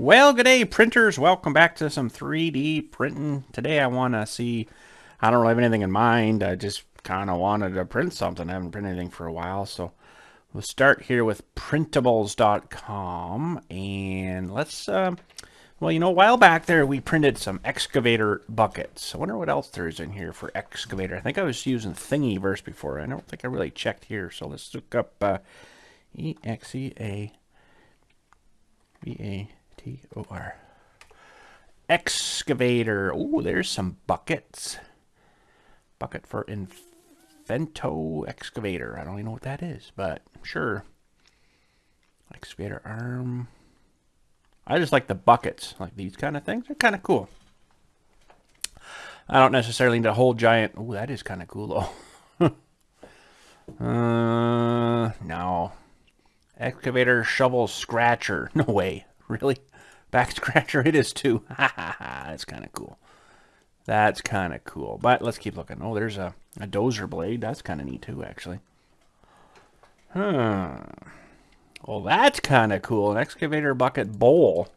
Well, good day, printers. Welcome back to some 3D printing. Today I want to see, I don't really have anything in mind. I just kind of wanted to print something. I haven't printed anything for a while. So we'll start here with printables.com. And let's, well, a while back there we printed some excavator buckets. I wonder what else there is in here for excavator. I think I was using Thingiverse before. I don't think I really checked here. So let's look up EXCAVATOR. Excavator. Oh, there's some buckets. Bucket for Invento excavator. I don't even know what that is, but sure. Excavator arm. I just like the buckets, like these kind of things. They're kind of cool. I don't necessarily need a whole giant. Oh, that is kind of cool though. No. Excavator shovel scratcher. No way. Really? Back scratcher it is too. Ha ha ha. That's kind of cool. That's kind of cool. But let's keep looking. Oh, there's a dozer blade. That's kind of neat too, actually. Well, that's kind of cool. An excavator bucket bowl.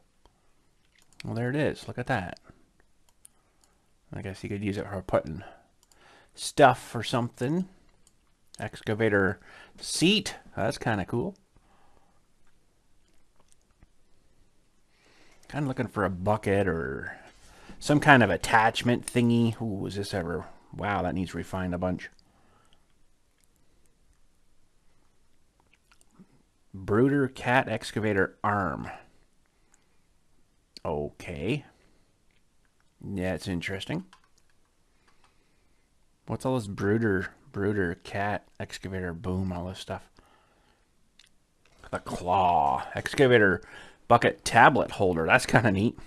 Well, there it is. Look at that. I guess you could use it for putting stuff or something. Excavator seat. That's kind of cool. Kind of looking for a bucket or some kind of attachment thingy. Ooh, was this ever... Wow, that needs refined a bunch. Brooder cat excavator arm. Okay. Yeah, it's interesting. What's all this brooder cat excavator boom, all this stuff? The claw. Excavator bucket tablet holder. That's kind of neat.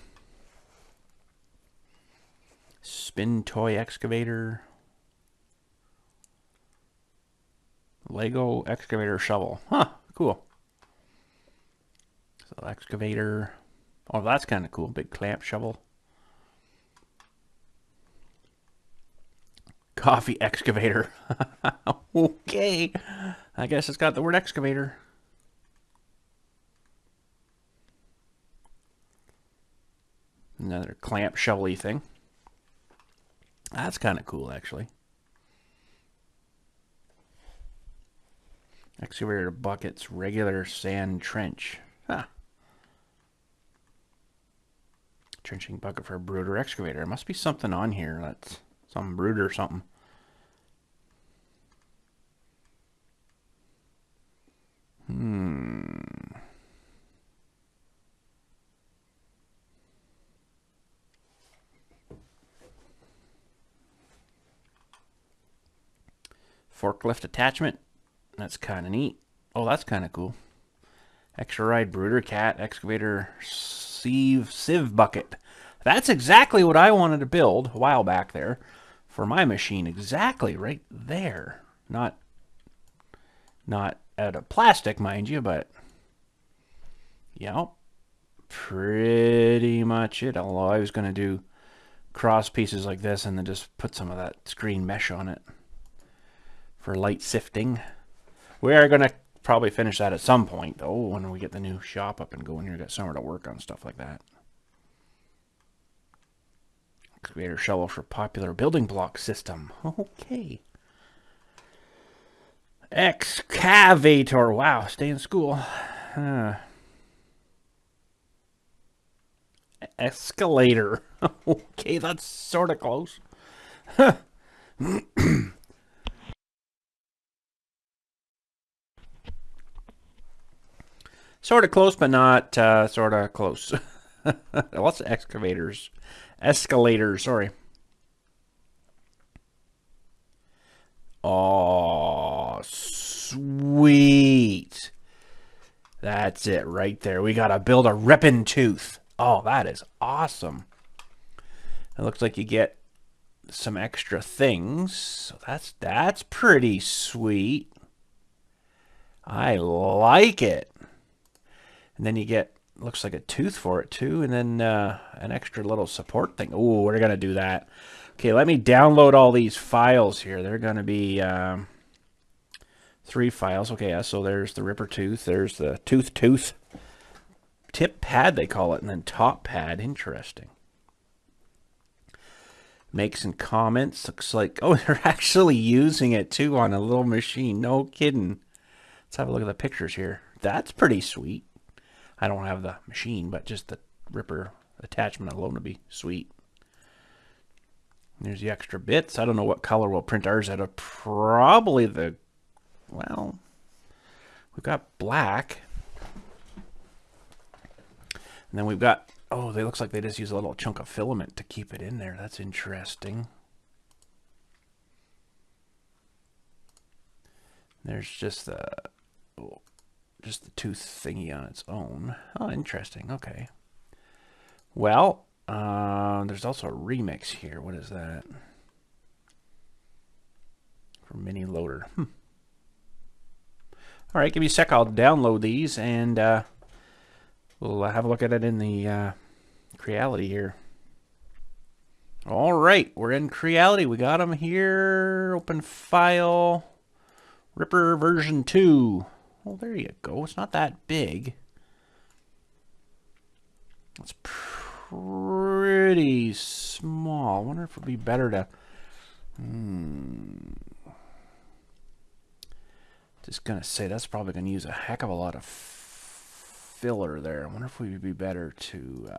Spin toy excavator. Lego excavator shovel. Huh, cool. So excavator. Oh, that's kind of cool. Big clamp shovel. Coffee excavator. Okay. I guess it's got the word excavator. Another clamp shovel-y thing. That's kind of cool, actually. Excavator buckets, regular sand trench. Huh. Trenching bucket for a brooder excavator. There must be something on here that's some brooder or something. Forklift attachment. That's kind of neat. Oh, that's kind of cool. Extra ride brooder cat excavator sieve bucket. That's exactly what I wanted to build a while back there for my machine. Exactly right there. Not out of plastic, mind you, but yeah, pretty much it. Although I was going to do cross pieces like this and then just put some of that screen mesh on it for light sifting. We are going to probably finish that at some point, though, when we get the new shop up and going here. Got somewhere to work on stuff like that. Excavator shovel for popular building block system. Okay. Excavator. Wow, stay in school. Escalator. Okay, that's sort of close. Sort of close, but not sort of close. Lots of excavators. Escalators, sorry. Oh, sweet. That's it right there. We got to build a ripping tooth. Oh, that is awesome. It looks like you get some extra things. So that's pretty sweet. I like it. And then you get, looks like a tooth for it too, and then an extra little support thing. Oh, we're going to do that. Okay, let me download all these files here. They're going to be 3 files. Okay, so there's the ripper tooth. There's the tooth. tip pad, they call it, and then top pad. Interesting. Make some comments. Looks like, oh, they're actually using it too on a little machine. No kidding. Let's have a look at the pictures here. That's pretty sweet. I don't have the machine, but just the ripper attachment alone would be sweet. There's the extra bits. I don't know what color we'll print ours out of. Probably the, well, we've got black. And then we've got, oh, they looks like they just use a little chunk of filament to keep it in there. That's interesting. There's just the tooth thingy on its own. Oh, interesting. Okay. Well, there's also a remix here. What is that? For mini loader. All right, give me a sec. I'll download these and we'll have a look at it in the Creality here. All right, we're in Creality. We got them here. Open file. Ripper version 2. Well, there you go. It's not that big. It's pretty small. I wonder if it would be better to... Just going to say that's probably going to use a heck of a lot of filler there. I wonder if we would be better to...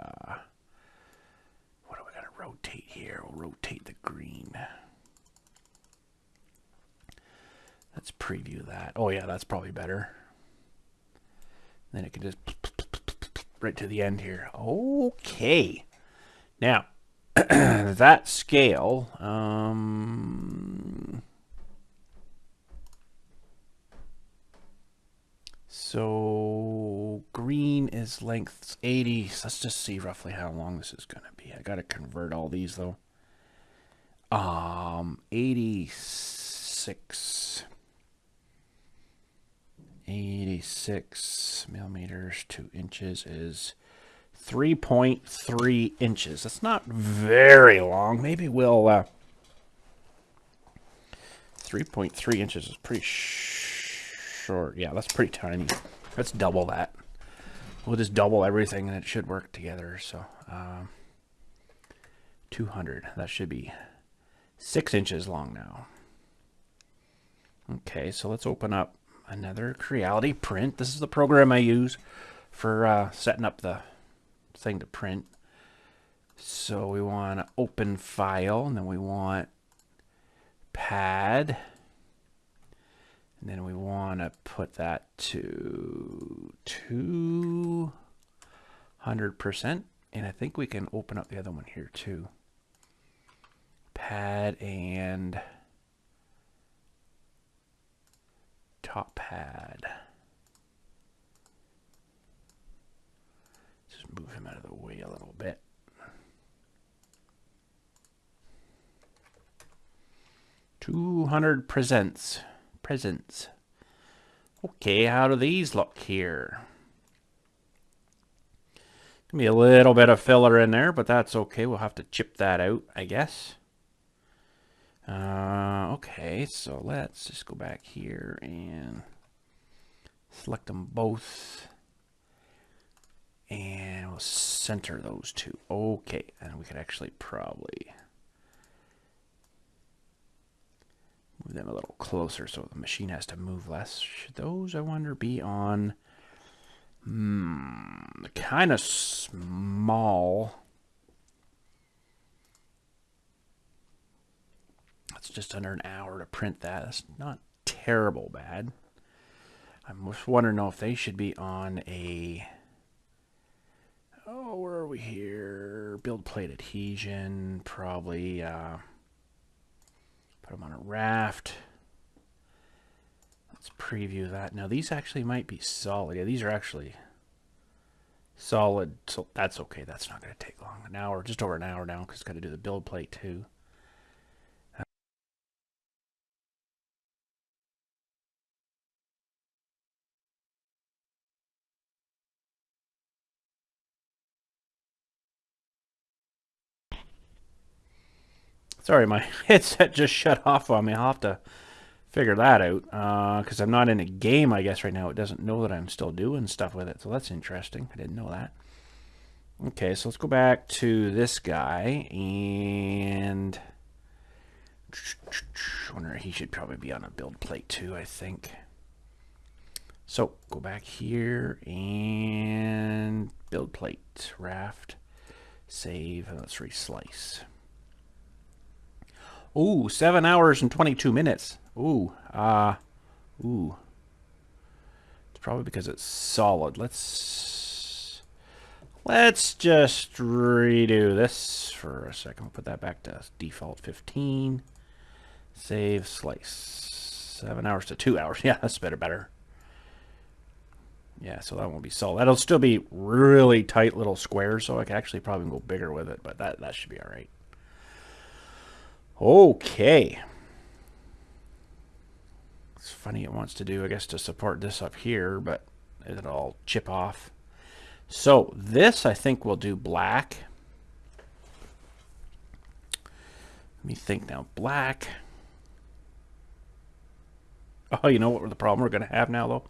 what are we going to rotate here? We'll rotate the green. Let's preview that. Oh yeah, that's probably better. Then it can just right to the end here. Okay. Now, that scale, so green is length 80. So let's just see roughly how long this is going to be. I got to convert all these though. 86 millimeters, 2 inches is 3.3 inches. That's not very long. Maybe we'll 3.3 inches is pretty short. Yeah, that's pretty tiny. Let's double that. We'll just double everything and it should work together. So 200. That should be 6 inches long now. Okay, so let's open up another Creality print. This is the program I use for setting up the thing to print. So we want to open file, and then we want pad, and then we want to put that to 200%, and I think we can open up the other one here too. Pad and top pad. Just move him out of the way a little bit. $200 presents. Okay, how do these look here? Gonna be a little bit of filler in there, but that's okay. We'll have to chip that out, I guess. Okay, so let's just go back here and select them both. And we'll center those two. Okay, and we could actually probably move them a little closer so the machine has to move less. Should those, I wonder, be on kind of small? It's just under an hour to print that. That's not terrible bad. I'm just wondering if they should be on a... Oh, where are we here? Build plate adhesion. Probably put them on a raft. Let's preview that. Now these actually might be solid. Yeah, these are actually solid. So that's okay. That's not going to take long. An hour, just over an hour now, because it's got to do the build plate too. Sorry, my headset just shut off on me. I'll have to figure that out. Because I'm not in a game, I guess, right now. It doesn't know that I'm still doing stuff with it. So that's interesting. I didn't know that. Okay, so let's go back to this guy. And I wonder, he should probably be on a build plate too, I think. So go back here and build plate, raft, save, and let's reslice. Ooh, 7 hours and 22 minutes. Ooh, ooh. It's probably because it's solid. Let's just redo this for a second. We'll put that back to default 15. Save, slice. 7 hours to 2 hours. Yeah, that's better. Yeah, so that won't be solid. That'll still be really tight little squares, so I can actually probably go bigger with it, but that should be all right. Okay. It's funny it wants to do, I guess, to support this up here, but it'll chip off. So this, I think, we'll do black. Let me think now. Black. Oh, you know what the problem we're going to have now, though?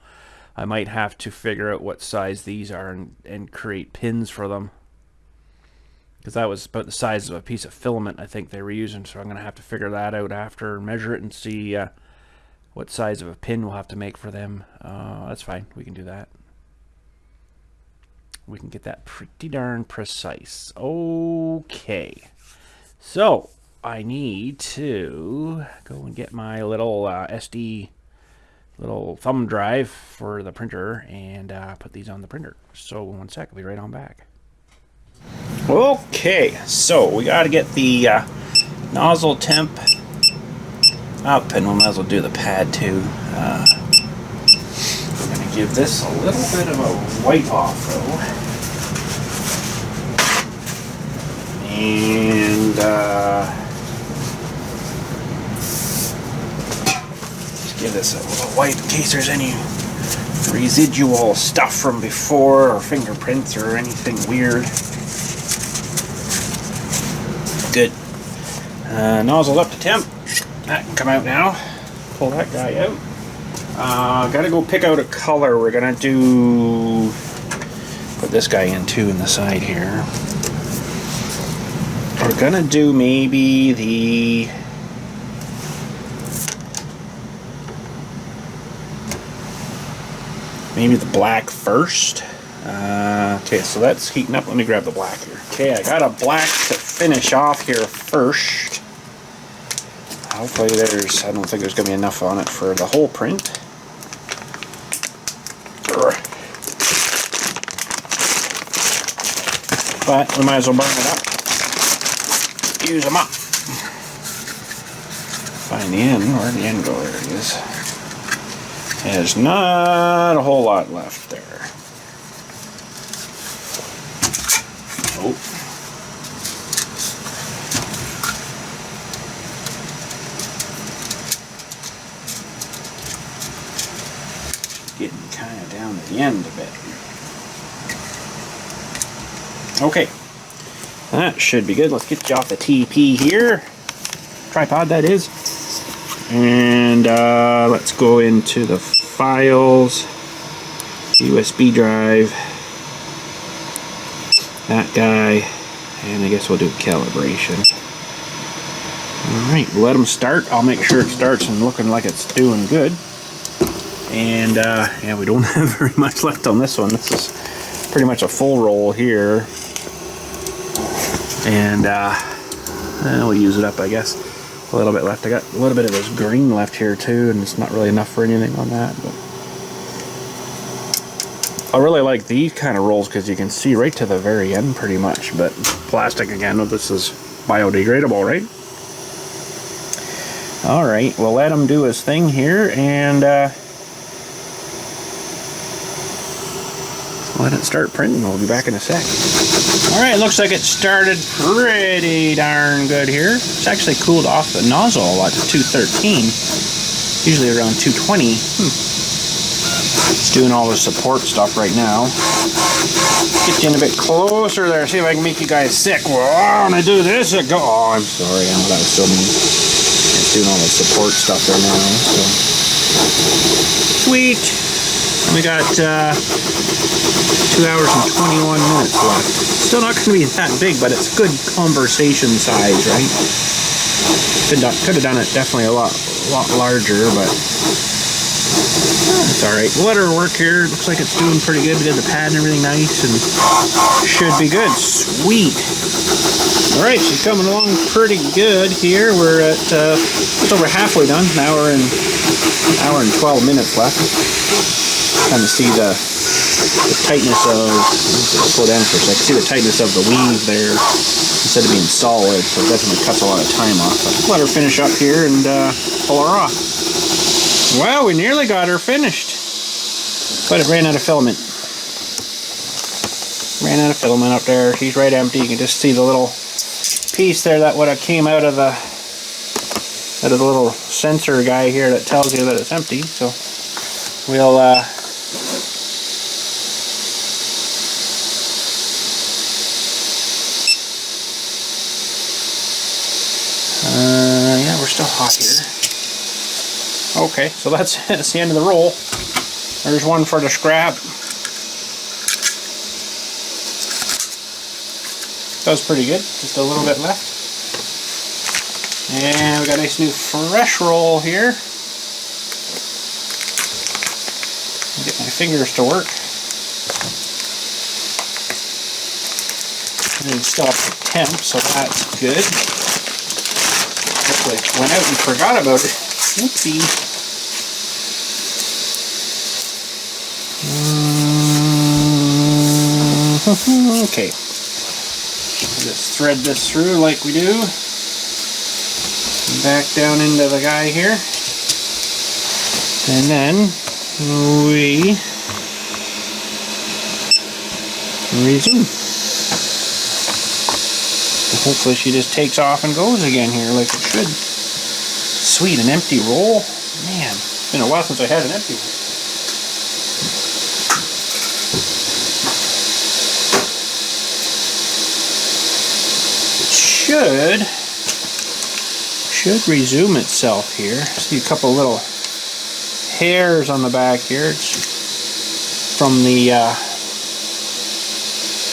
I might have to figure out what size these are and create pins for them. Because that was about the size of a piece of filament I think they were using. So I'm going to have to figure that out after, measure it, and see what size of a pin we'll have to make for them. That's fine. We can do that. We can get that pretty darn precise. Okay. So I need to go and get my little SD little thumb drive for the printer and put these on the printer. So one sec, I'll be right on back. Okay, so we got to get the nozzle temp up, and we might as well do the pad too. We're going to give this a little bit of a wipe off though, and give this a little wipe in case there's any residual stuff from before, or fingerprints or anything weird. Good. Nozzle's up to temp. That can come out now. Pull that guy out. Gotta go pick out a color. We're gonna do, put this guy in too in the side here. We're gonna do maybe the black first. Okay, so that's heating up. Let me grab the black here. Okay, I got a black to finish off here first. Hopefully I don't think there's going to be enough on it for the whole print. But we might as well burn it up. Use them up. Find the end. Where'd the end go? There it is. There's not a whole lot left there. Oh. Getting kind of down to the end a bit. Okay. That should be good. Let's get you off the TP here. Tripod, that is. And let's go into the files, USB drive, that guy, and I guess we'll do calibration. Alright, we'll let them start. I'll make sure it starts and looking like it's doing good. And yeah, we don't have very much left on this one. This is pretty much a full roll here. And we'll use it up, I guess. A little bit left. I got a little bit of this green left here too, and it's not really enough for anything on that. But I really like these kind of rolls because you can see right to the very end pretty much. But plastic again, this is biodegradable, right? All right, we'll let him do his thing here, and let it start printing. We'll be back in a sec. Alright, looks like it started pretty darn good here. It's actually cooled off the nozzle a lot to 213. Usually around 220. It's doing all the support stuff right now. Get you in a bit closer there. See if I can make you guys sick. Well, when I do this, it go. Oh, I'm sorry. I know that was so mean. It's doing all the support stuff there now. So. Sweet! We got 2 hours and 21 minutes left. Still not going to be that big, but it's good conversation size, right? Could have done it definitely a lot larger, but it's alright. We'll let her work here. Looks like it's doing pretty good. We did the pad and everything nice, and should be good. Sweet! Alright, she's coming along pretty good here. We're at just over halfway done. An hour and 12 minutes left. Kind of see the tightness of, slow down for a second, see the tightness of the weave there instead of being solid, so it definitely cuts a lot of time off. But let her finish up here and pull her off. Well, we nearly got her finished, but it ran out of filament. Ran out of filament up there. She's right empty. You can just see the little piece there that would have came out of the little sensor guy here that tells you that it's empty. So we'll yeah, we're still hot here. Okay, so that's the end of the roll. There's one for the scrap. Does pretty good. Just a little bit left. And we got a nice new fresh roll here. Get my fingers to work. And still up to temp, so that's good. Hopefully went out and forgot about it. Oopsie. Okay. Just thread this through like we do. Back down into the guy here. And then we resume. Hopefully she just takes off and goes again here like it should. Sweet, an empty roll. Man, it's been a while since I had an empty one. Should resume itself here. See a couple little hairs on the back here. It's from the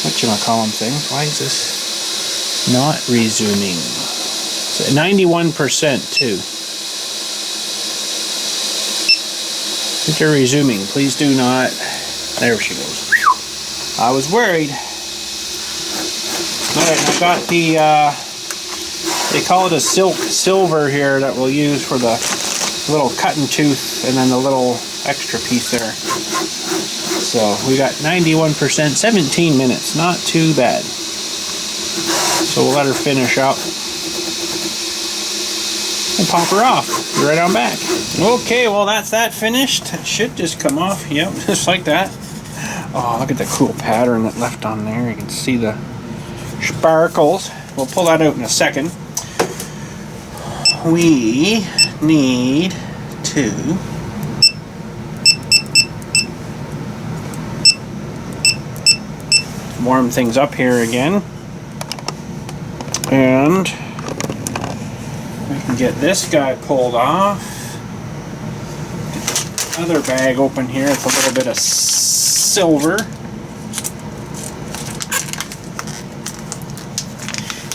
whatchamacallem thing. Why is this not resuming? It's at 91% too. If you're resuming, please do not. There she goes. I was worried. Alright, I got the they call it a silver here that we'll use for the little cutting tooth and then the little extra piece there. So we got 91%, 17 minutes, not too bad. So we'll let her finish up and pop her off. Be right on back. Okay, well that's that finished. It should just come off. Yep, just like that. Oh, look at the cool pattern that left on there. You can see the sparkles. We'll pull that out in a second. We need to warm things up here again, and we can get this guy pulled off. Get the other bag open here. It's a little bit of silver.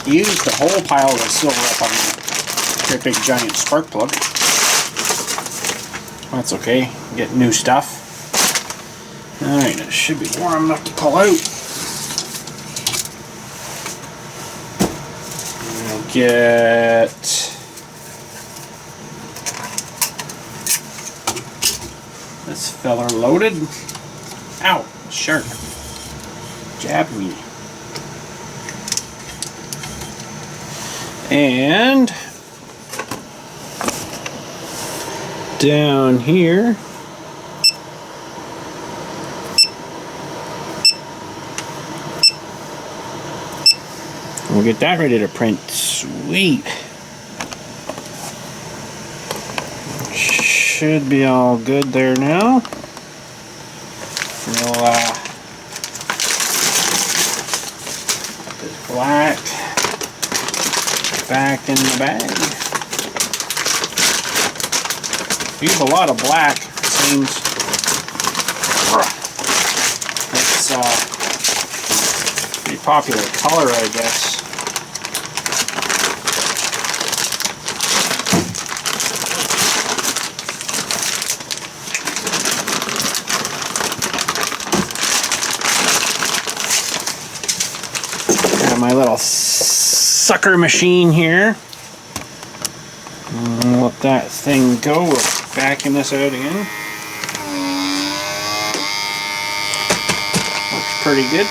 Use the whole pile of silver up on your big giant spark plug. That's okay. Get new stuff. Alright, it should be warm enough to pull out. We'll get this feller loaded. Ow, sharp. Jabbed me. And down here we'll get that ready to print. Sweet. Should be all good there now. We'll put this black back in the bag. Use a lot of black, it seems. It's a pretty popular color, I guess. Got my little sucker machine here. Let that thing go. We'll vacuum this out again. Looks pretty good.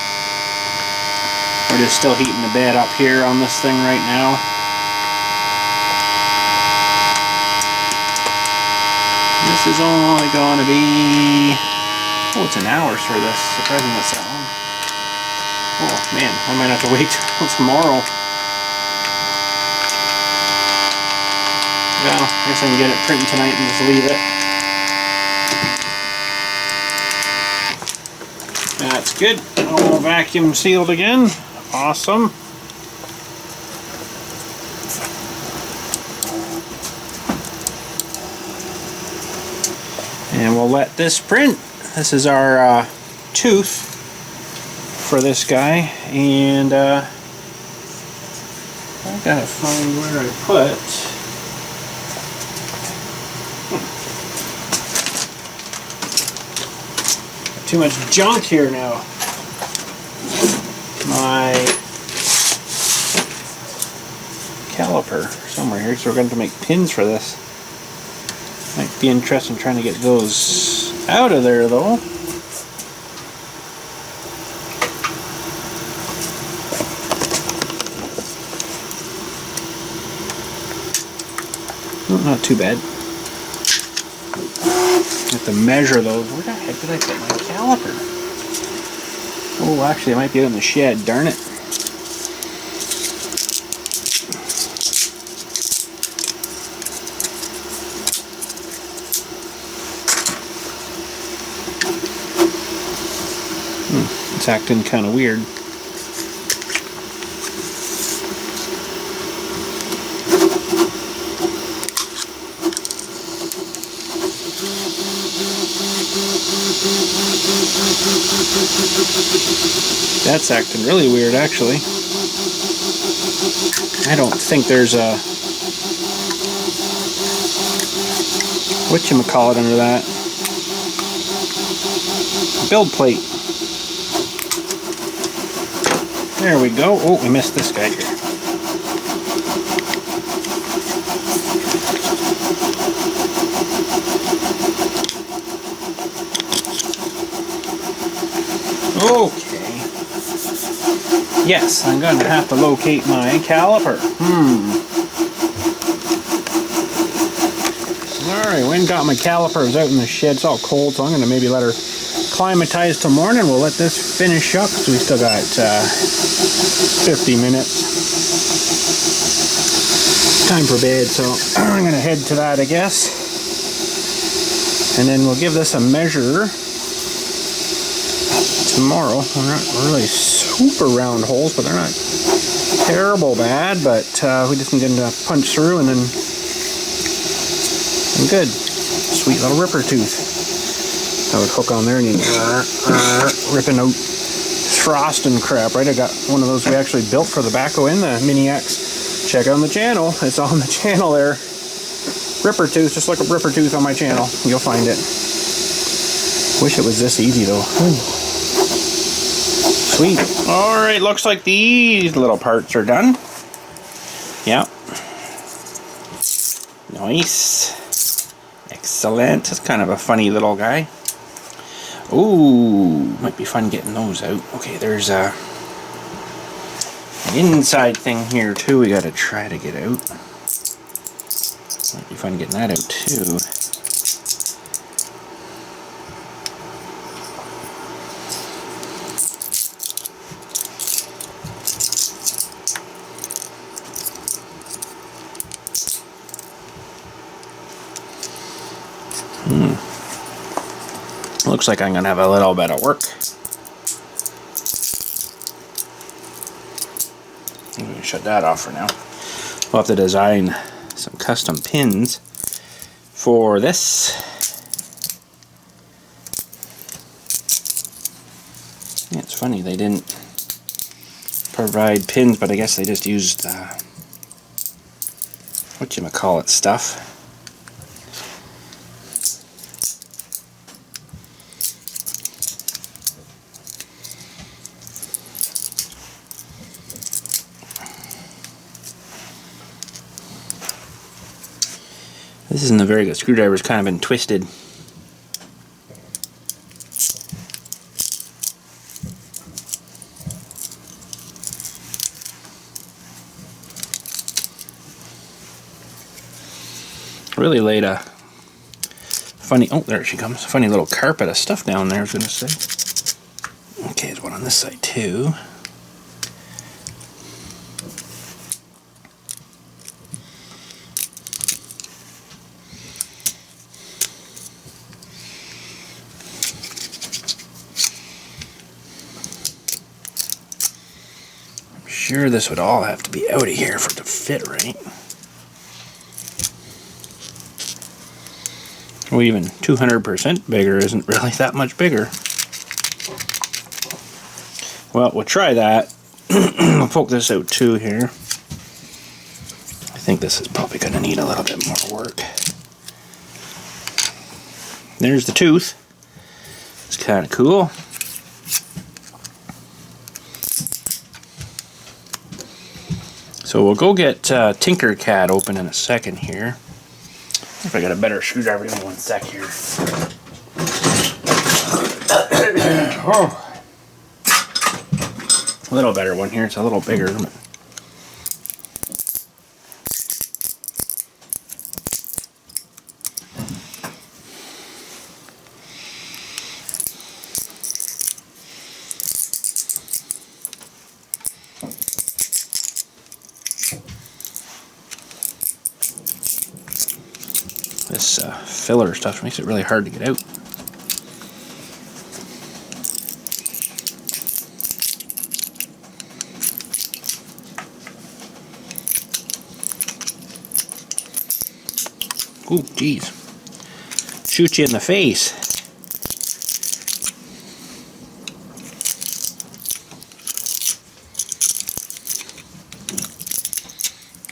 We're just still heating the bed up here on this thing right now. This is only going to be... oh, it's an hour for this. Surprising that's that long. Oh man, I might have to wait till tomorrow. Well, I guess I can get it printed tonight and just leave it. That's good. All vacuum sealed again. Awesome. And we'll let this print. This is our tooth for this guy. And I gotta find where I put... too much junk here now. My caliper somewhere here, so we're going to make pins for this. Might be interesting trying to get those out of there though. Oh, not too bad. Have to measure those. Where the heck did I put my caliper? Oh, actually, I might be out in the shed. Darn it. It's acting kind of weird. That's acting really weird, actually. I don't think there's a whatchamacallit under that. Build plate. There we go. Oh, we missed this guy here. Okay. Yes, I'm going to have to locate my caliper. Alright, Wynn got my calipers out in the shed. It's all cold, so I'm going to maybe let her climatize till morning. We'll let this finish up, so we still got 50 minutes. Time for bed, so I'm going to head to that, I guess. And then we'll give this a measure tomorrow. They're not really super round holes, but they're not terrible bad, but we just need them to punch through and then I'm good. Sweet little ripper tooth. I would hook on there and you ripping out frost and crap, right? I got one of those we actually built for the backhoe in the Mini X. Check out the channel. It's on the channel there. Ripper tooth, just look up ripper tooth on my channel. You'll find it. Wish it was this easy though. Sweet. Alright, looks like these little parts are done. Yeah. Nice. Excellent. That's kind of a funny little guy. Ooh, might be fun getting those out. Okay, there's an inside thing here too we gotta try to get out. Might be fun getting that out too. Looks like I'm gonna have a little bit of work. I'm gonna shut that off for now. We'll have to design some custom pins for this. Yeah, it's funny they didn't provide pins, but I guess they just used whatchamacallit stuff. This isn't a very good screwdriver, it's kind of been twisted. Really laid a funny, oh there she comes, funny little carpet of stuff down there I was going to say. Okay, there's one on this side too. I'm sure this would all have to be out of here for it to fit right. Well, even 200% bigger isn't really that much bigger. Well, we'll try that. I'll poke this out too here. I think this is probably going to need a little bit more work. There's the tooth. It's kind of cool. So we'll go get Tinkercad open in a second here. If I got a better screwdriver, give me one sec here. Oh. A little better one here, it's a little bigger. This filler stuff makes it really hard to get out. Ooh, geez. Shoot you in the face.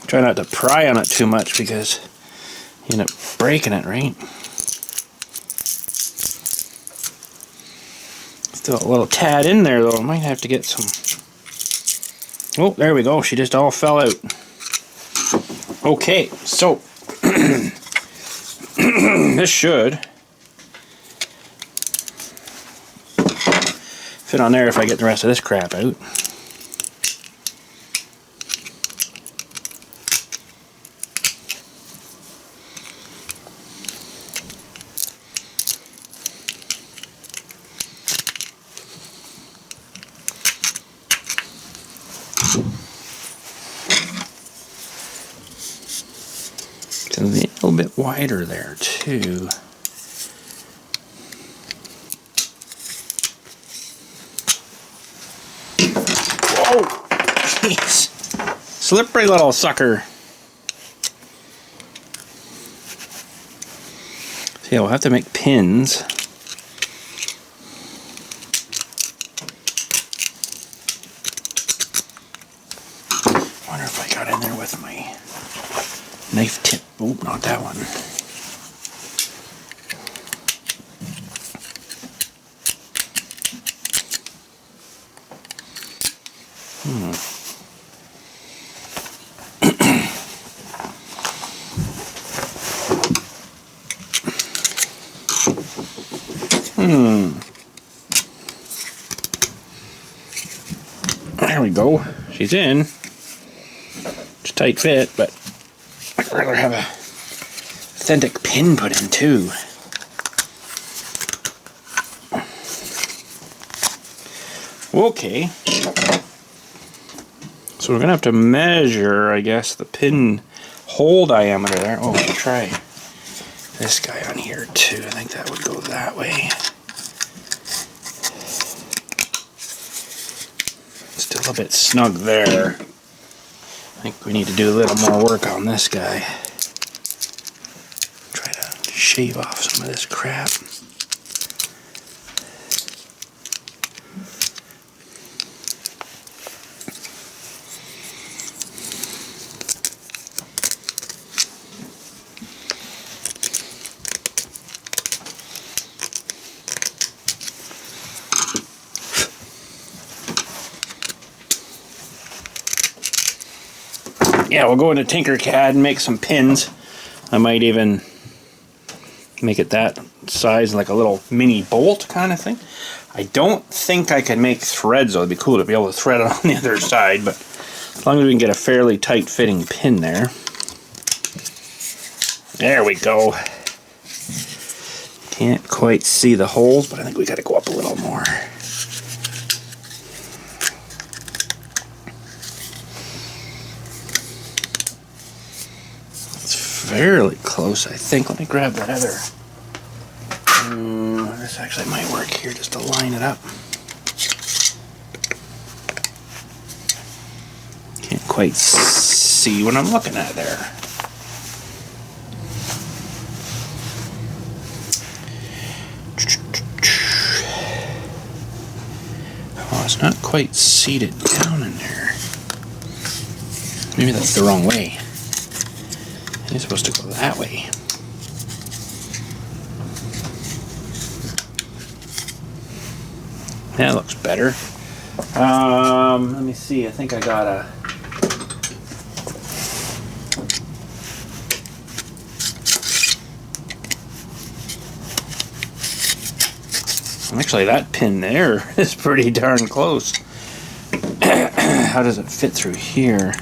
Try not to pry on it too much because you end up breaking it, right? Still a little tad in there though. I might have to get some. Oh, there we go. She just all fell out. Okay, so this should fit on there if I get the rest of this crap out. It's a little bit wider there too. Whoa! Jeez! Slippery little sucker. So yeah, we'll have to make pins. Wonder if I got in there with my knife tip. Oh, not that one. There we go. She's in. It's a tight fit, but I'd rather have a authentic pin put in too. Okay. So we're gonna have to measure, I guess, the pin hole diameter there. Oh, we'll try this guy on here too. I think that would go that way. Still a bit snug there. I think we need to do a little more work on this guy. Try to shave off some of this crap. Yeah, we'll go into Tinkercad and make some pins. I might even make it that size, like a little mini bolt kind of thing. I don't think I can make threads, though. It'd be cool to be able to thread it on the other side, but as long as we can get a fairly tight fitting pin there. There we go. Can't quite see the holes, but I think we got to go up a little more. Fairly close, I think. Let me grab that other. This actually might work here just to line it up. Can't quite see what I'm looking at there. Oh, it's not quite seated down in there. Maybe that's the wrong way. It's supposed to go that way. That looks better. Let me see. I think I got a... Actually, that pin there is pretty darn close. How does it fit through here?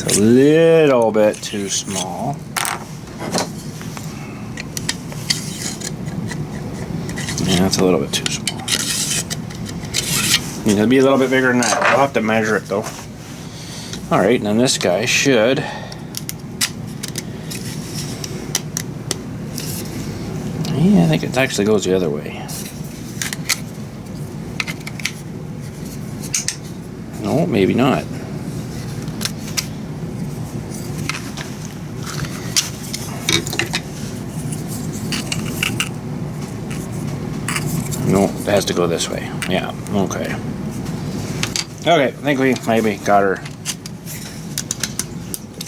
It's a little bit too small. Yeah, it's a little bit too small. Need to be a little bit bigger than that. I'll have to measure it though. Alright, and then this guy should... Yeah, I think it actually goes the other way. No, maybe not. No, it has to go this way. Yeah, okay. Okay, I think we maybe got her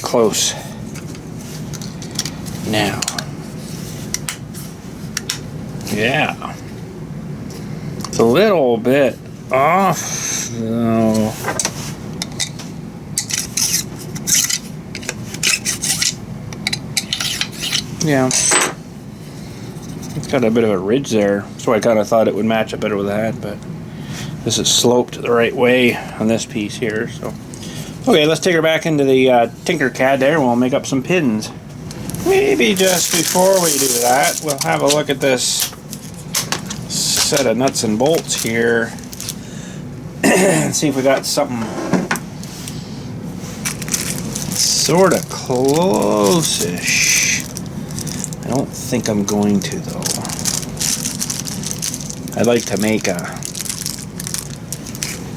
close. Now. Yeah. It's a little bit off, though. Yeah. It's got a bit of a ridge there, so I kind of thought it would match up better with that, but this is sloped the right way on this piece here, so. Okay, let's take her back into the Tinkercad there, and we'll make up some pins. Maybe just before we do that, we'll have a look at this set of nuts and bolts here and see if we got something sort of close-ish. I don't think I'm going to, though. I'd like to make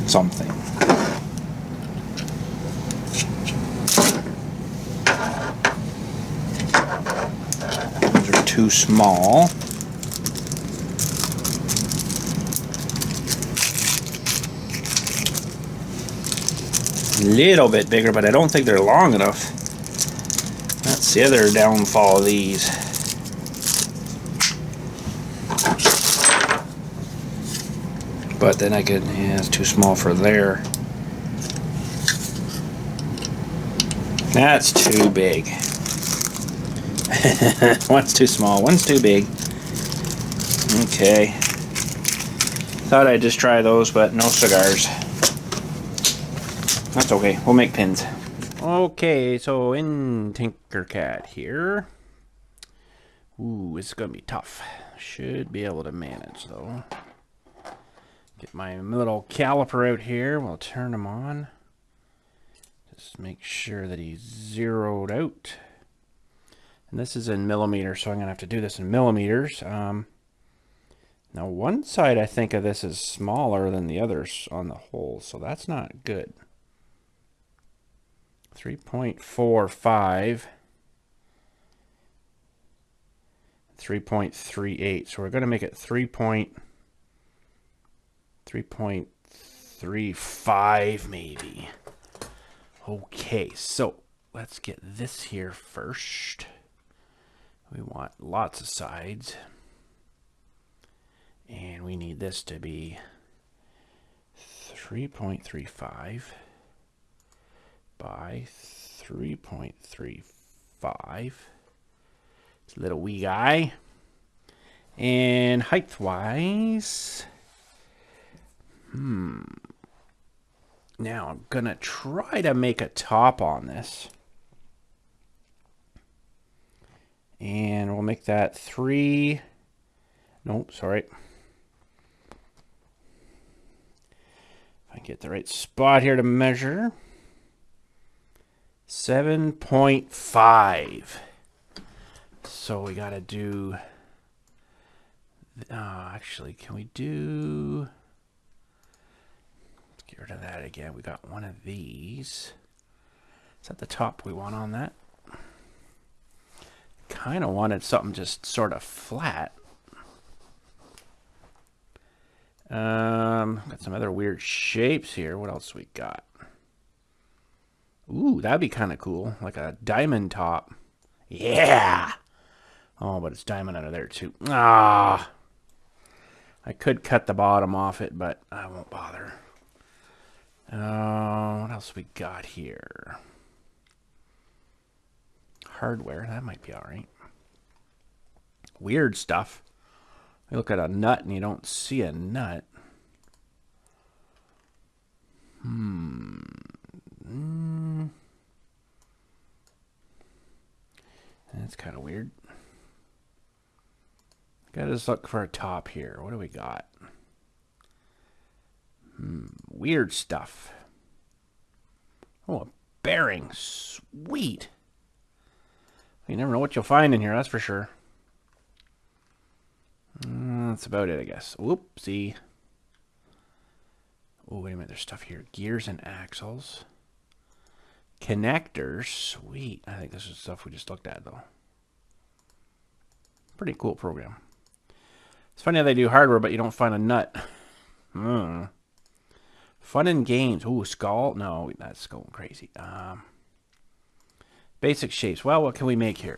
something. Those are too small. A little bit bigger, but I don't think they're long enough. That's the other downfall of these. But then I could, yeah, it's too small for there. That's too big. One's too small, one's too big. Okay. Thought I'd just try those, but no cigars. That's okay, we'll make pins. Okay, so in Tinkercad here. Ooh, it's gonna be tough. Should be able to manage though. Get my little caliper out here. We'll turn him on. Just make sure that he's zeroed out. And this is in millimeters, so I'm going to have to do this in millimeters. Now, one side I think of this is smaller than the others on the hole, so that's not good. 3.45, 3.38. So we're going to make it 3.35 maybe. Okay, so let's get this here first. We want lots of sides. And we need this to be 3.35 by 3.35. It's a little wee guy. And height-wise, now I'm gonna try to make a top on this. And we'll make that 3. Nope, sorry. If I get the right spot here to measure. 7.5. So we got to do... actually, can we do... Let's get rid of that again. We got one of these. Is that the top we want on that? Kind of wanted something just sort of flat. Got some other weird shapes here. What else we got? Ooh, that'd be kind of cool. Like a diamond top. Yeah! Oh, but it's diamond under there too. Ah! I could cut the bottom off it, but I won't bother. What else we got here? Hardware. That might be alright. Weird stuff. You look at a nut and you don't see a nut. That's kind of weird. Gotta just look for a top here. What do we got? Weird stuff. Oh, a bearing. Sweet. You never know what you'll find in here, that's for sure. That's about it, I guess. Whoopsie. Oh, wait a minute. There's stuff here. Gears and axles. Connectors. Sweet. I think this is stuff we just looked at, though. Pretty cool program. It's funny how they do hardware, but you don't find a nut. Fun and games. Ooh, skull. No, that's going crazy. Basic shapes. Well, what can we make here?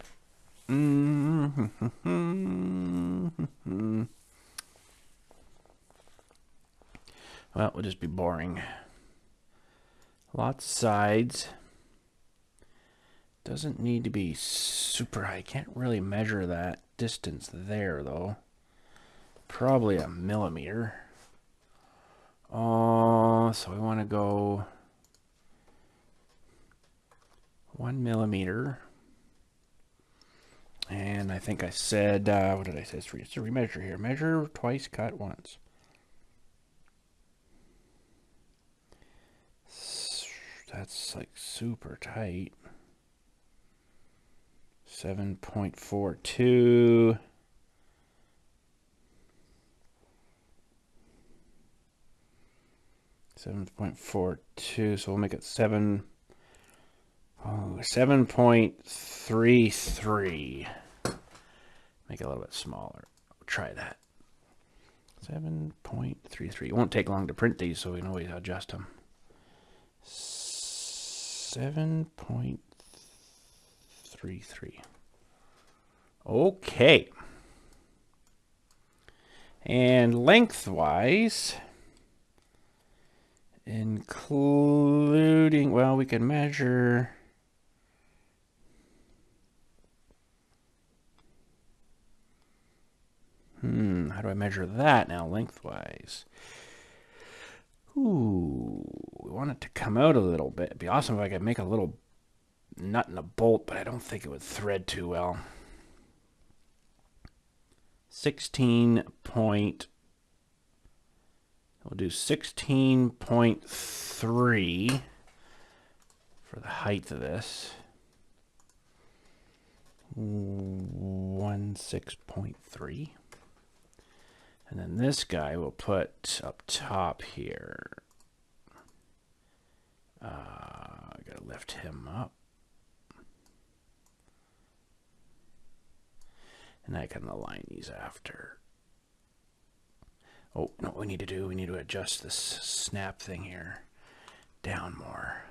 Well, we'll just be boring. Lots of sides. Doesn't need to be super high. Can't really measure that distance there, though. Probably a millimeter. So we want to go 1 millimeter. And I think I said, what did I say? It's a remeasure here. Measure twice, cut once. That's like super tight. 7.42. So we'll make it 7.33. Make it a little bit smaller. We'll try that. 7.33. It won't take long to print these, so we can always adjust them. 7.33. Okay. And lengthwise, including, well, we can measure. How do I measure that now, lengthwise? Ooh, we want it to come out a little bit. It'd be awesome if I could make a little nut and a bolt, but I don't think it would thread too well. 16 point. We'll do 16.3 for the height of this. 16.3. And then this guy we'll put up top here. Got gotta lift him up. And I can align these after. Oh, no, we need to adjust this snap thing here down more.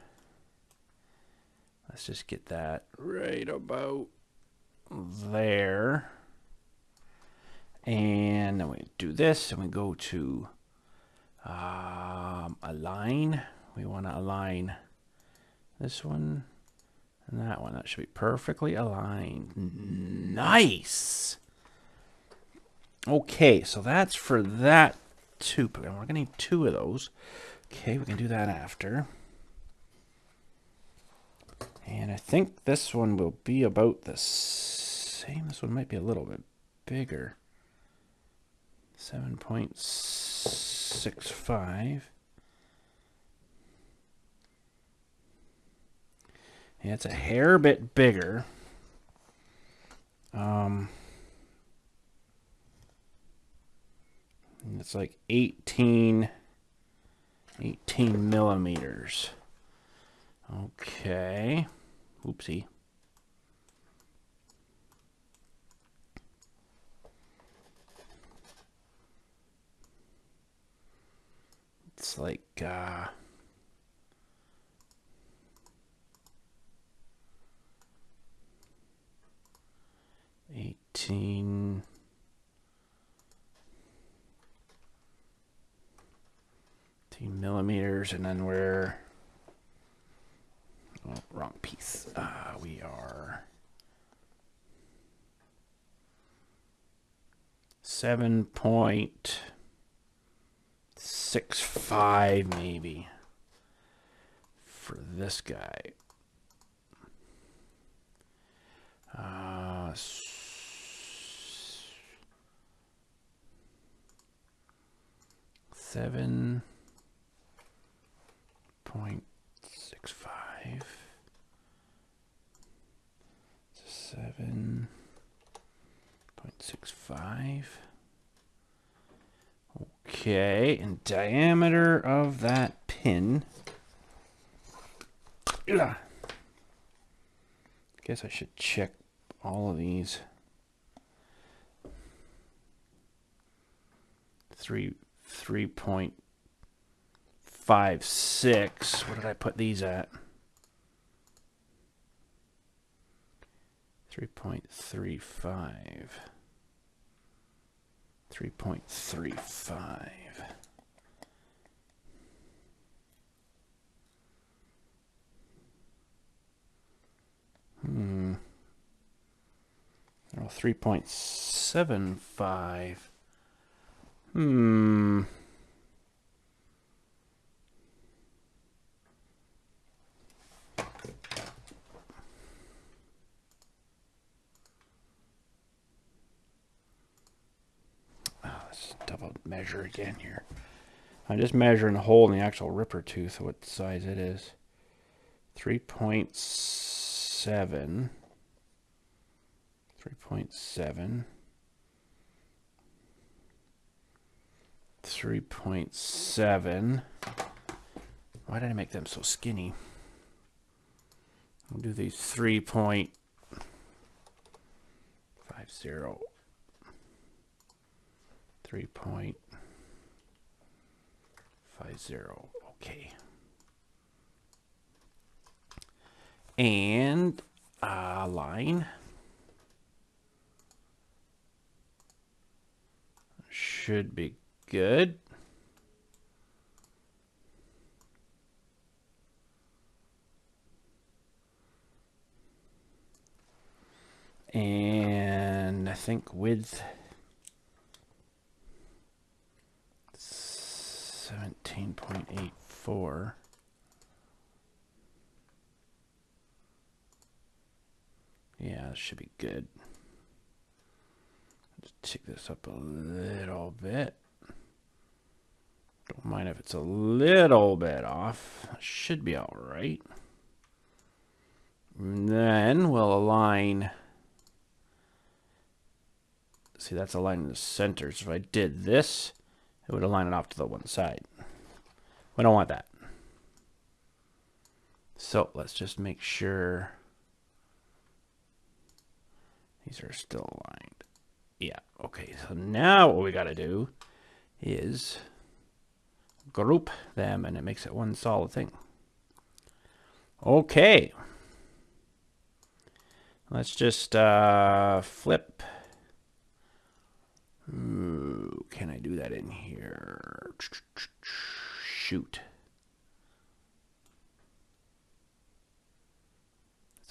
Let's just get that right about there. And then we do this, and we go to align. We want to align this one and that one. That should be perfectly aligned. Nice. Okay, so that's for that tube. We're going to need 2 of those. Okay, we can do that after. And I think this one will be about the same. This one might be a little bit bigger. 7.65. Yeah, it's a hair bit bigger. It's like 18 millimeters. Okay. Oopsie. It's like 18 millimeters, and then we're wrong piece. We are 7.65 maybe for this guy. 7.65. 7.65. Okay, and diameter of that pin. I guess I should check all of these. 3.56. What did I put these at? 3.35. 3.35. Oh, 3.75. Let's double measure again here. I'm just measuring the hole in the actual ripper tooth, what size it is. 3.7. 3.7. 3.7. Why did I make them so skinny? I'll do these 3.50. 3.50. Okay. And line. Should be good. And I think width 17.84. Yeah, that should be good. Just take this up a little bit. Don't mind if it's a little bit off. Should be all right. And then we'll align. See, that's aligned in the center. So if I did this, it would align it off to the one side. We don't want that. So let's just make sure these are still aligned. Yeah, okay, so now what we gotta do is group them, and it makes it one solid thing. Okay. Let's just flip. Ooh, can I do that in here? Shoot.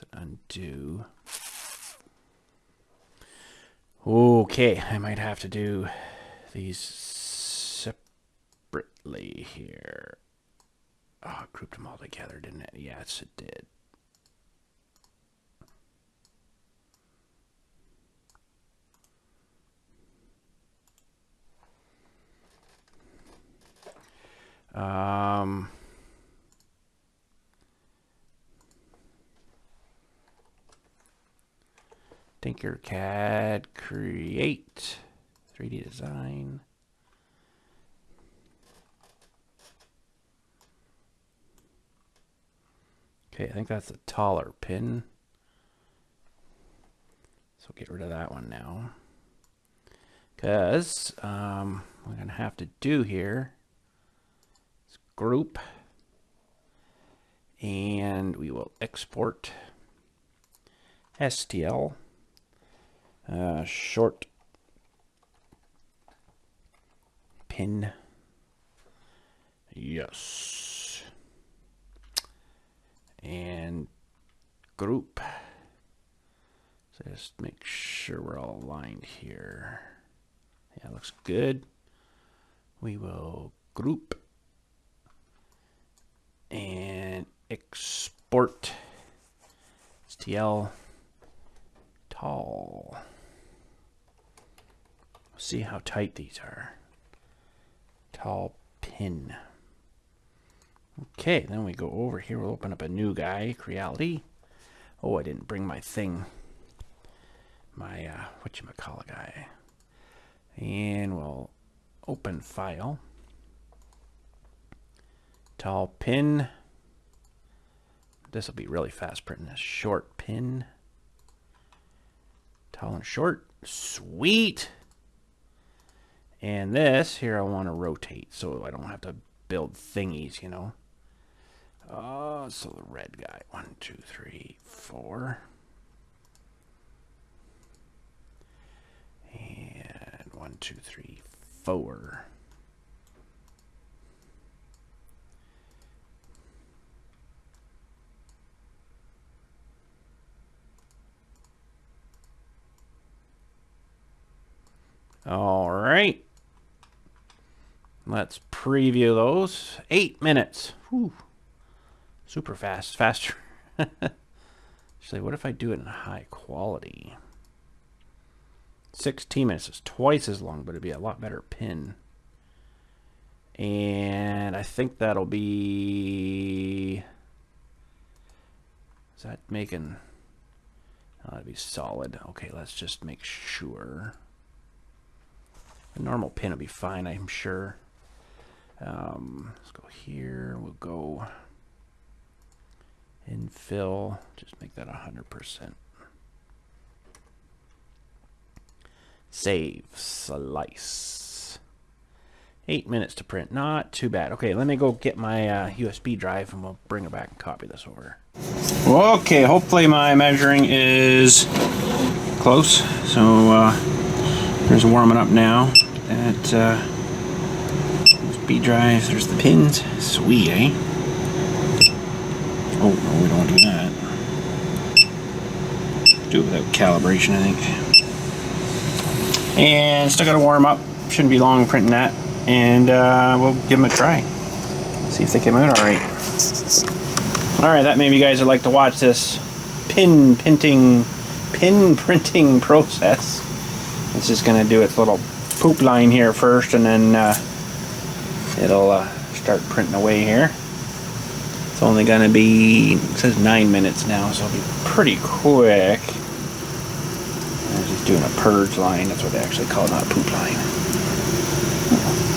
That's an undo. Okay, I might have to do these separately here. Oh, I grouped them all together, didn't it? Yes, it did. Tinkercad, create, 3D design. Okay, I think that's a taller pin. So get rid of that one now. Because what I'm going to have to do here is group. And we will export STL. Short pin. Yes. And group. So just make sure we're all aligned here. Yeah, looks good. We will group and export STL tall. See how tight these are. Tall pin. Okay, then we go over here. We'll open up a new guy, Creality. Oh, I didn't bring my thing. My, whatchamacallit guy. And we'll open file. Tall pin. This will be really fast printing this. Short pin. Tall and short. Sweet. And this here I want to rotate so I don't have to build thingies, you know. So the red guy. 1, 2, 3, 4. And 1, 2, 3, 4. All right. Let's preview those. 8 minutes. Whew. Super fast. Faster. Actually, what if I do it in high quality? 16 minutes is twice as long, but it'd be a lot better pin. And I think that'll be... Is that making... Oh, that'd be solid. Okay, let's just make sure. A normal pin will be fine, I'm sure. Let's go here. We'll go infill. Just make that 100%. Save. Slice. 8 minutes to print. Not too bad. Okay, let me go get my USB drive and we'll bring it back and copy this over. Okay, hopefully my measuring is close. So there's warming up now. That USB drive. There's the pins. Sweet, eh? Oh, no, we don't want to do that. Do it without calibration, I think. And still got to warm up. Shouldn't be long printing that. And we'll give them a try. See if they came out alright. Alright, that maybe you guys would like to watch this pin printing process. It's just going to do its little poop line here first, and then it'll start printing away here. It's only going to be, it says 9 minutes now, so it'll be pretty quick. I'm just doing a purge line. That's what they actually call it, not a poop line.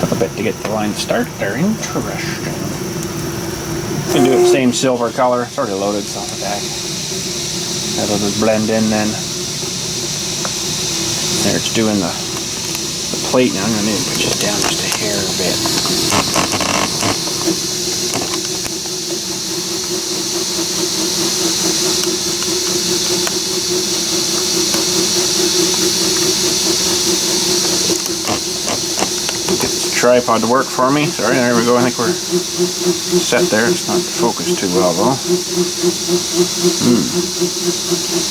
Took a bit to get the line started there. Interesting. You can do it same silver color. It's already loaded, so on the back. That'll just blend in then. There, it's doing the plate now. I'm going to need to push it down just a hair a bit. Get this tripod to work for me. Sorry, there we go. I think we're set there. It's not focused too well though.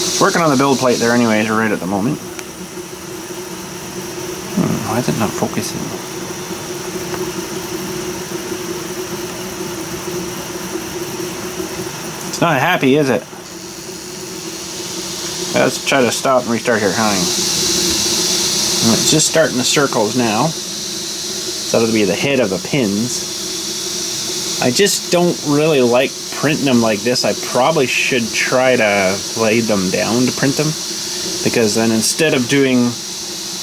It's working on the build plate there anyways, right at the moment. Why is it not focusing? It's not happy, is it? Let's try to stop and restart here. Hang. It's just starting the circles now. So that'll be the head of the pins. I just don't really like printing them like this. I probably should try to lay them down to print them, because then instead of doing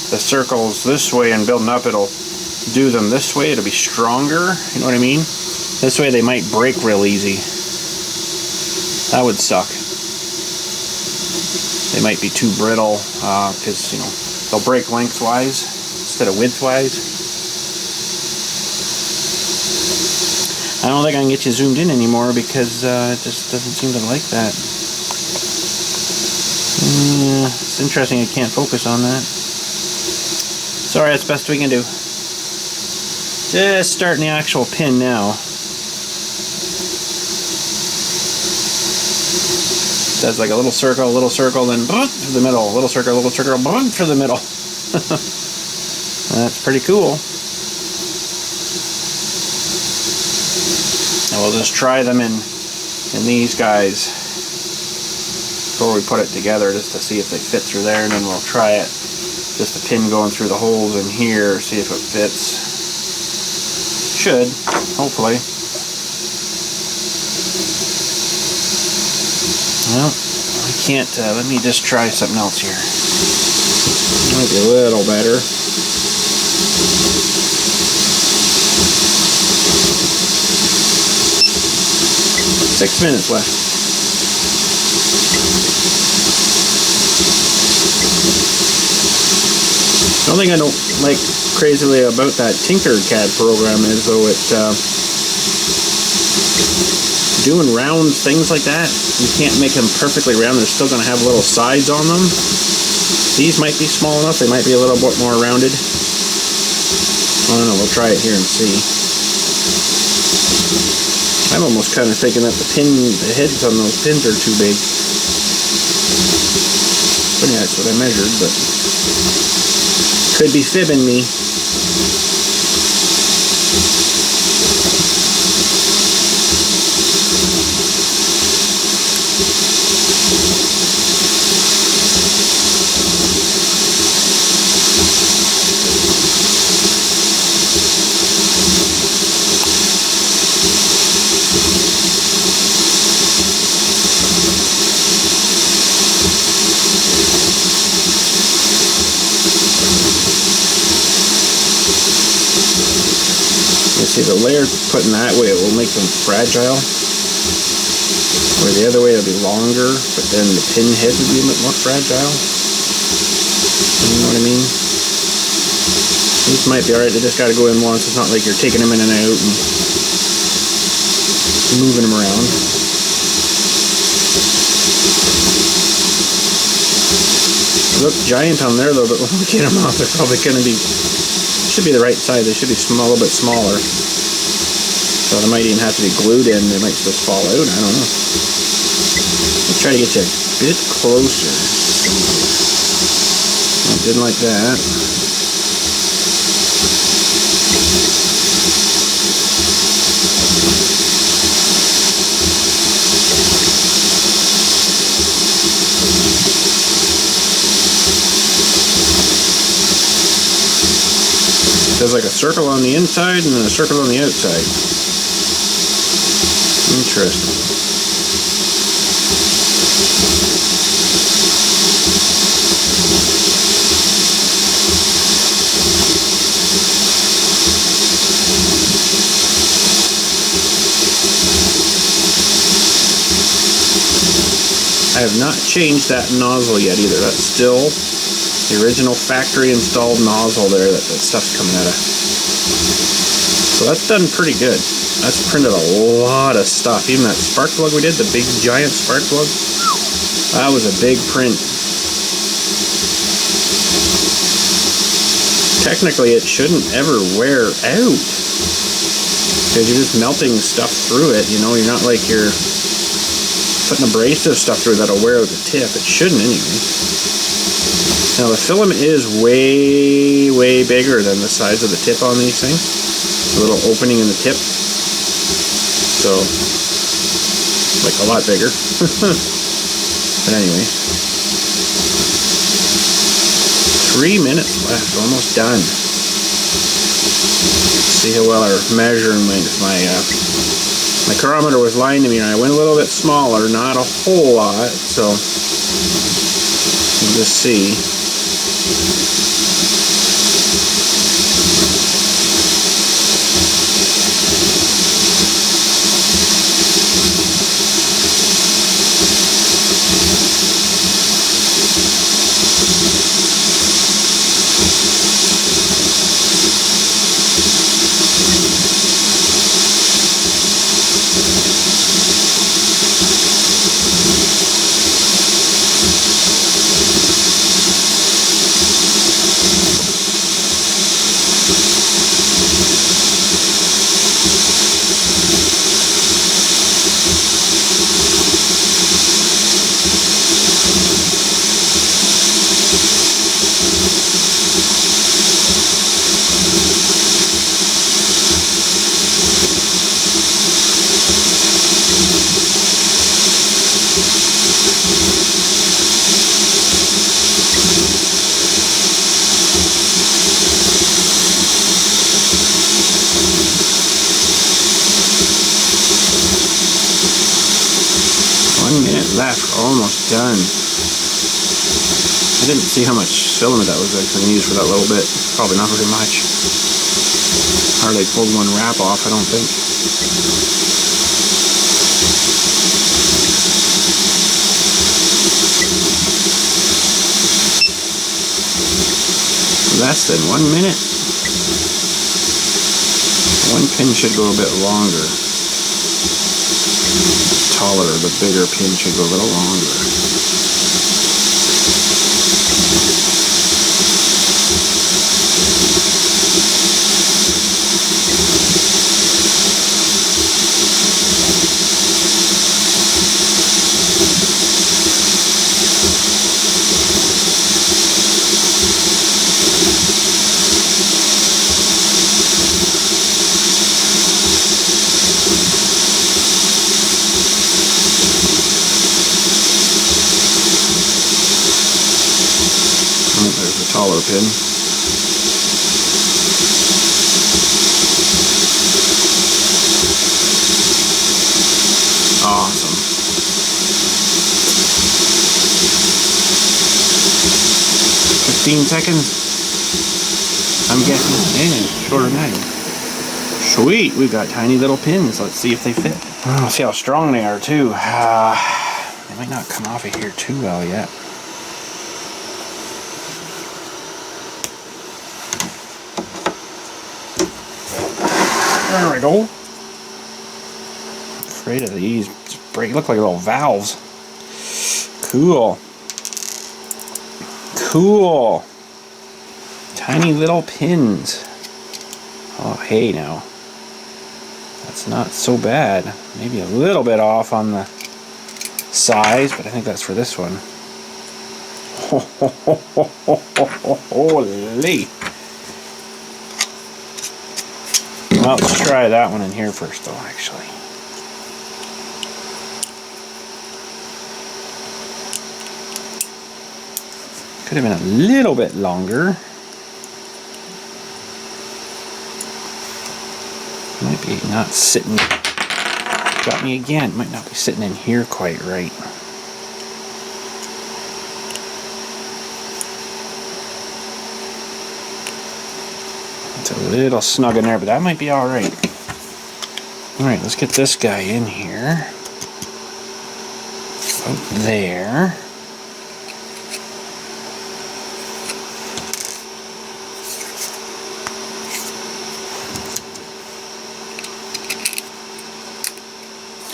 the circles this way and building up, it'll do them this way. It'll be stronger, you know what I mean? This way they might break real easy. That would suck. They might be too brittle, because, you know, they'll break lengthwise instead of widthwise. I don't think I can get you zoomed in anymore because it just doesn't seem to like that. Yeah, it's interesting I can't focus on that. Sorry, that's the best we can do. Just starting the actual pin now. Does like a little circle, then through the middle, little circle, through the middle. That's pretty cool. And we'll just try them in these guys before we put it together, just to see if they fit through there, and then we'll try it. Just a pin going through the holes in here, see if it fits. Should, hopefully. Well, I can't, let me just try something else here. Might be a little better. 6 minutes left. The only thing I don't like crazily about that Tinkercad program is, though, it doing round things like that, you can't make them perfectly round. They're still going to have little sides on them. These might be small enough. They might be a little bit more rounded. I don't know. We'll try it here and see. I'm almost kind of thinking that the heads on those pins are too big. But yeah, that's what I measured, but could be fibbing me. See, the layer putting that way, it will make them fragile. Or the other way, it'll be longer, but then the pin head will be a bit more fragile. You know what I mean? These might be alright, they just gotta go in once. It's not like you're taking them in and out and moving them around. They look giant on there though, but when we get them off, they're probably gonna be, should be the right size. They should be a little bit smaller. So they might even have to be glued in. They might just fall out. I don't know. Let's try to get you a bit closer. I didn't like that. There's like a circle on the inside and then a circle on the outside. Interesting. I have not changed that nozzle yet either. That's still the original factory installed nozzle there that stuff's coming out of. So that's done pretty good. That's printed a lot of stuff. Even that spark plug we did, the big giant spark plug, that was a big print. Technically it shouldn't ever wear out, because you're just melting stuff through it, you know. You're not like you're putting abrasive stuff through that'll wear out the tip. It shouldn't anyway. Now the filament is way, way bigger than the size of the tip on these things. A little opening in the tip. So, like a lot bigger. But anyway. 3 minutes left, almost done. See how well our measuring went. My chronometer was lying to me, and I went a little bit smaller, not a whole lot, so we'll just see. Left, almost done. I didn't see how much filament that was actually going to use for that little bit. Probably not very much. Hardly pulled one wrap off, I don't think. Less than 1 minute. One pin should go a bit longer. Taller, the bigger pin should go a little longer. There's a taller pin. Awesome. 15 seconds. I'm guessing. Yeah, shorter than that. Sweet, we've got tiny little pins. Let's see if they fit. Oh, see how strong they are too. They might not come off of here too well yet. There we go. Afraid of these. Break. Look like little valves. Cool. Cool. Tiny little pins. Oh, hey now. That's not so bad. Maybe a little bit off on the size, but I think that's for this one. Holy. Well, let's try that one in here first, though, actually. Could have been a little bit longer. Might be not sitting. Got me again. Might not be sitting in here quite right. It's a little snug in there, but that might be alright. Alright, let's get this guy in here. Out there.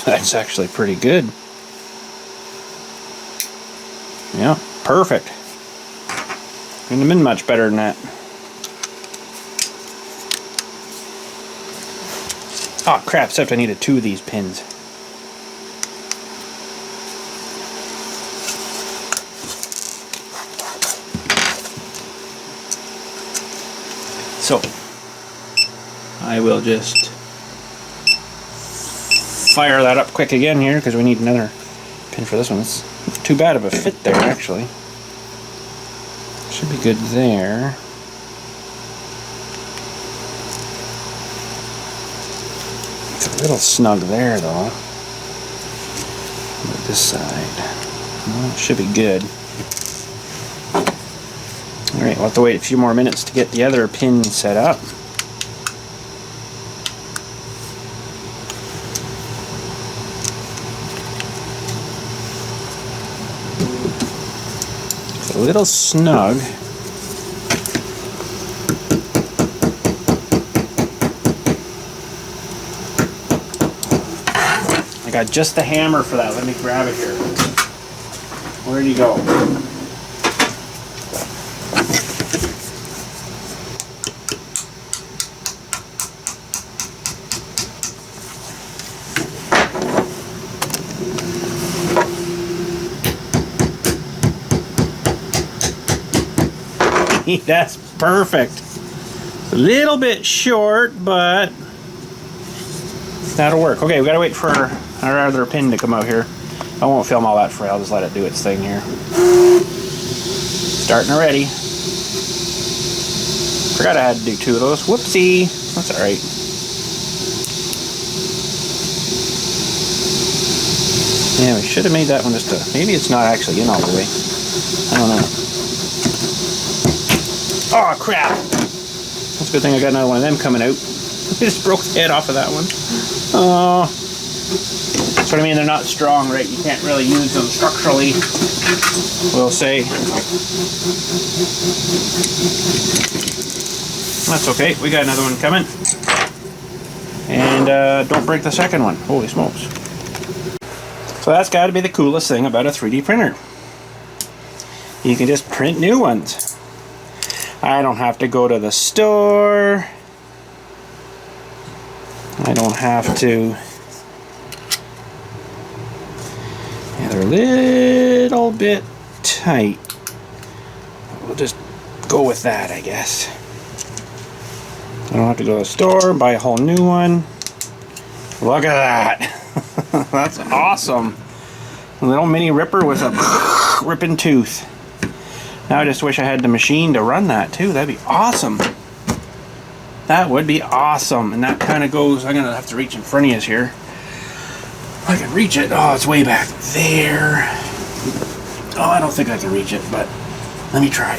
That's actually pretty good. Yeah, perfect. Couldn't have been much better than that. Oh crap, except I needed 2 of these pins. So, I will just fire that up quick again here because we need another pin for this one. It's not too bad of a fit there, actually. Should be good there. It's a little snug there, though. But this side, well, it should be good. Alright, we'll have to wait a few more minutes to get the other pin set up. It's a little snug. I got just the hammer for that. Let me grab it here. Where'd you go? That's perfect. It's a little bit short, but that'll work. Okay, we gotta wait for our other pin to come out here. I won't film all that for you. I'll just let it do its thing here. Starting already. Forgot I had to do 2 of those. Whoopsie. That's alright. Yeah, we should have made that one just a... Maybe it's not actually in all the way. I don't know. Oh crap! That's a good thing I got another one of them coming out. I just broke the head off of that one. Oh. That's what I mean, they're not strong, right? You can't really use them structurally, we'll say. That's okay, we got another one coming. And don't break the second one. Holy smokes. So that's got to be the coolest thing about a 3D printer. You can just print new ones. I don't have to go to the store. I don't have to. Yeah, they're a little bit tight. We'll just go with that, I guess. I don't have to go to the store and buy a whole new one. Look at that. That's awesome. A little mini ripper with a ripping tooth. Now I just wish I had the machine to run that too. That'd be awesome. That would be awesome. And that kind of goes, I'm going to have to reach in front of you here. I can reach it. Oh, it's way back there. Oh, I don't think I can reach it, but let me try.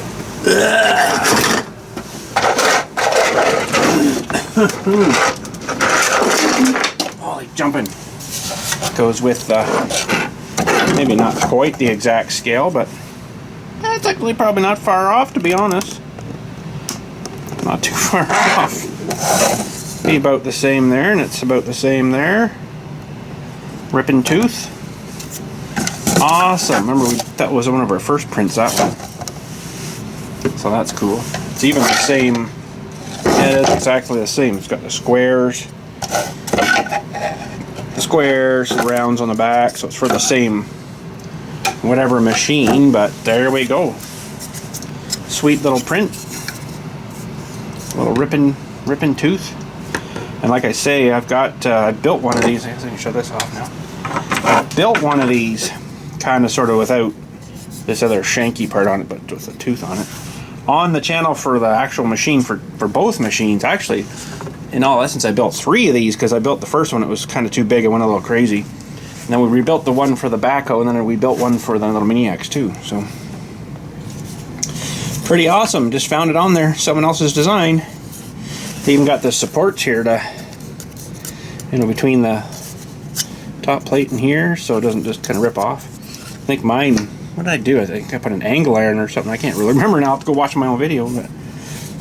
Holy jumping. Goes with maybe not quite the exact scale, but it's actually probably not far off, to be honest. Not too far off. Be about the same there, and it's about the same there. Ripping tooth. Awesome. Remember, that was one of our first prints, that one. So that's cool. It's even the same. Yeah, it's exactly the same. It's got the squares. The rounds on the back, so it's for the same whatever machine, but there we go. Sweet little print. Little ripping tooth. And like I say, I've got I built one of these. I guess I can shut this off now. I built one of these kind of sort of without this other shanky part on it, but with a tooth on it, on the channel for the actual machine for both machines. Actually, in all essence, I built 3 of these because I built the first one. It was kind of too big. I went a little crazy. And then we rebuilt the one for the backhoe, and then we built one for the little mini X too. So pretty awesome. Just found it on there, someone else's design. They even got the supports here to, you know, between the top plate and here, so it doesn't just kind of rip off. think mine, what did I do? I think I put an angle iron or something. I can't really remember now. I'll have to go watch my own video. But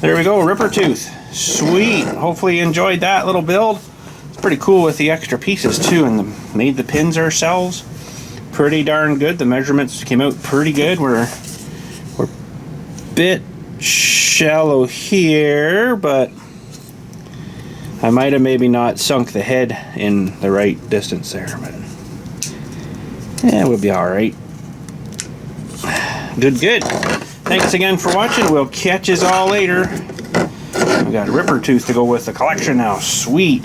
there we go, ripper tooth. Sweet. Hopefully you enjoyed that little build. It's pretty cool with the extra pieces too, and made the pins ourselves. Pretty darn good. The measurements came out pretty good. We're a bit shallow here, but I might have maybe not sunk the head in the right distance there, but yeah, we'll be all right. Good. Thanks again for watching. We'll catch us all later. We got a ripper tooth to go with the collection now. Sweet.